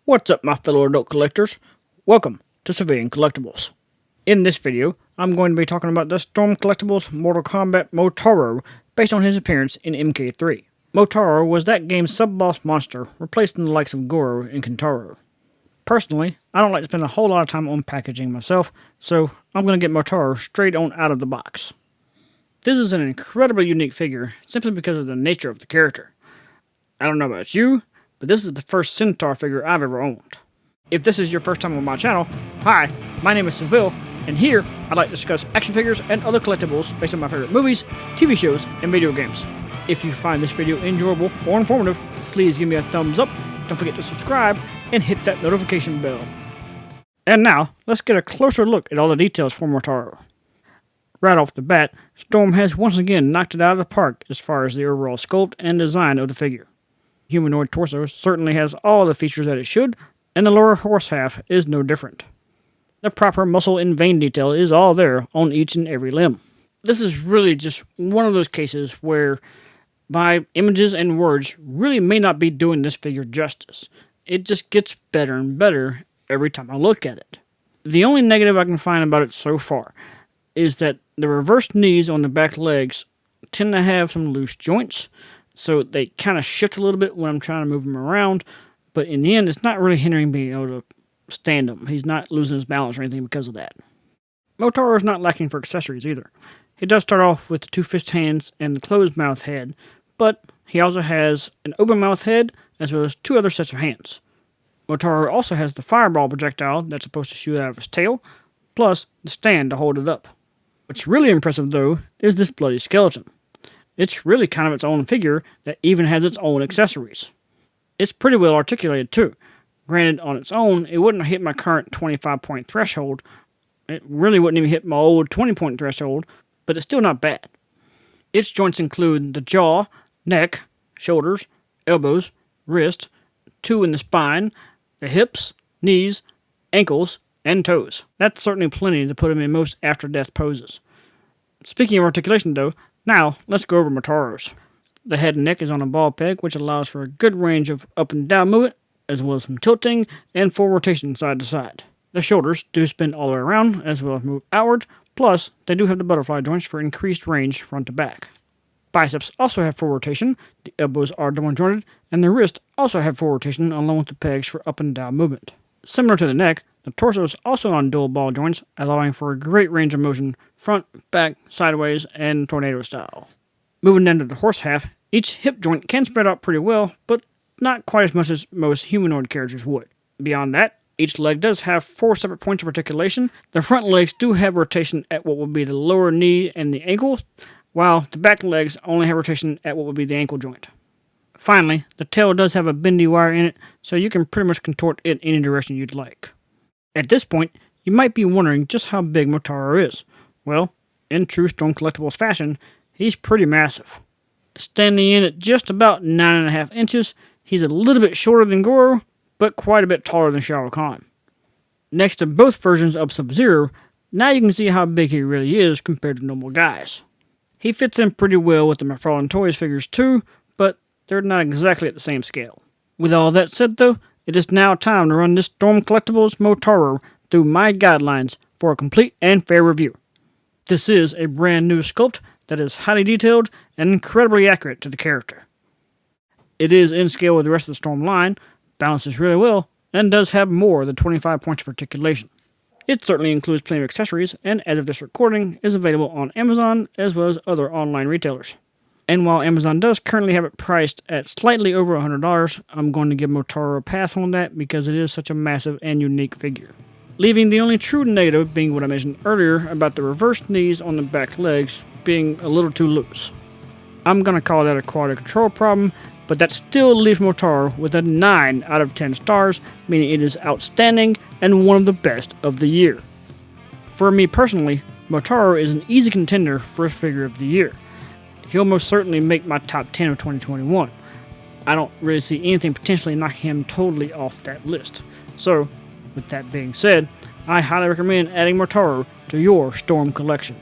What's up, my fellow adult collectors? Welcome to SeViLion Collectibles. In this video, I'm going to be talking about the Storm Collectibles Mortal Kombat Motaro based on his appearance in MK3. Motaro was that game's sub-boss monster, replacing the likes of Goro and Kentaro. Personally, I don't like to spend a whole lot of time on packaging myself, so I'm going to get Motaro straight on out of the box. This is an incredibly unique figure, simply because of the nature of the character. I don't know about you, but this is the first Centaur figure I've ever owned. If this is your first time on my channel, hi, my name is SeViLion, and here I'd like to discuss action figures and other collectibles based on my favorite movies, TV shows, and video games. If you find this video enjoyable or informative, please give me a thumbs up, don't forget to subscribe, and hit that notification bell. And now, let's get a closer look at all the details for Motaro. Right off the bat, Storm has once again knocked it out of the park as far as the overall sculpt and design of the figure. Humanoid torso certainly has all the features that it should, and the lower horse half is no different. The proper muscle and vein detail is all there on each and every limb. This is really just one of those cases where my images and words really may not be doing this figure justice. It just gets better and better every time I look at it. The only negative I can find about it so far is that the reversed knees on the back legs tend to have some loose joints, so they kind of shift a little bit when I'm trying to move him around, but in the end, it's not really hindering me able to stand him. He's not losing his balance or anything because of that. Motaro is not lacking for accessories either. He does start off with the two fist hands and the closed mouth head, but he also has an open mouth head as well as two other sets of hands. Motaro also has the fireball projectile that's supposed to shoot out of his tail, plus the stand to hold it up. What's really impressive though is this bloody skeleton. It's really kind of its own figure that even has its own accessories. It's pretty well articulated too. Granted, on its own, it wouldn't hit my current 25-point threshold. It really wouldn't even hit my old 20-point threshold, but it's still not bad. Its joints include the jaw, neck, shoulders, elbows, wrist, two in the spine, the hips, knees, ankles, and toes. That's certainly plenty to put him in most after-death poses. Speaking of articulation though, now, let's go over Motaro's. The head and neck is on a ball peg, which allows for a good range of up and down movement, as well as some tilting and full rotation side to side. The shoulders do spin all the way around, as well as move outward, plus they do have the butterfly joints for increased range front to back. Biceps also have full rotation, the elbows are double jointed, and the wrists also have full rotation along with the pegs for up and down movement. Similar to the neck, the torso is also on dual ball joints, allowing for a great range of motion, front, back, sideways, and tornado style. Moving down to the horse half, each hip joint can spread out pretty well, but not quite as much as most humanoid characters would. Beyond that, each leg does have 4 separate points of articulation. The front legs do have rotation at what would be the lower knee and the ankle, while the back legs only have rotation at what would be the ankle joint. Finally, the tail does have a bendy wire in it, so you can pretty much contort it any direction you'd like. At this point, you might be wondering just how big Motaro is. Well, in true Storm Collectibles fashion, he's pretty massive. Standing in at just about 9.5 inches, he's a little bit shorter than Goro, but quite a bit taller than Shao Kahn. Next to both versions of Sub-Zero, now you can see how big he really is compared to normal guys. He fits in pretty well with the McFarlane Toys figures too, but they're not exactly at the same scale. With all that said though, it is now time to run this Storm Collectibles Motaro through my guidelines for a complete and fair review. This is a brand new sculpt that is highly detailed and incredibly accurate to the character. It is in scale with the rest of the Storm line, balances really well, and does have more than 25 points of articulation. It certainly includes plenty of accessories, and as of this recording, is available on Amazon as well as other online retailers. And while Amazon does currently have it priced at slightly over $100, I'm going to give Motaro a pass on that because it is such a massive and unique figure. Leaving the only true negative being what I mentioned earlier about the reversed knees on the back legs being a little too loose. I'm going to call that a quality control problem, but that still leaves Motaro with a 9 out of 10 stars, meaning it is outstanding and one of the best of the year. For me personally, Motaro is an easy contender for a figure of the year. He'll most certainly make my top 10 of 2021. I don't really see anything potentially knocking him totally off that list. So, with that being said, I highly recommend adding Motaro to your Storm collection.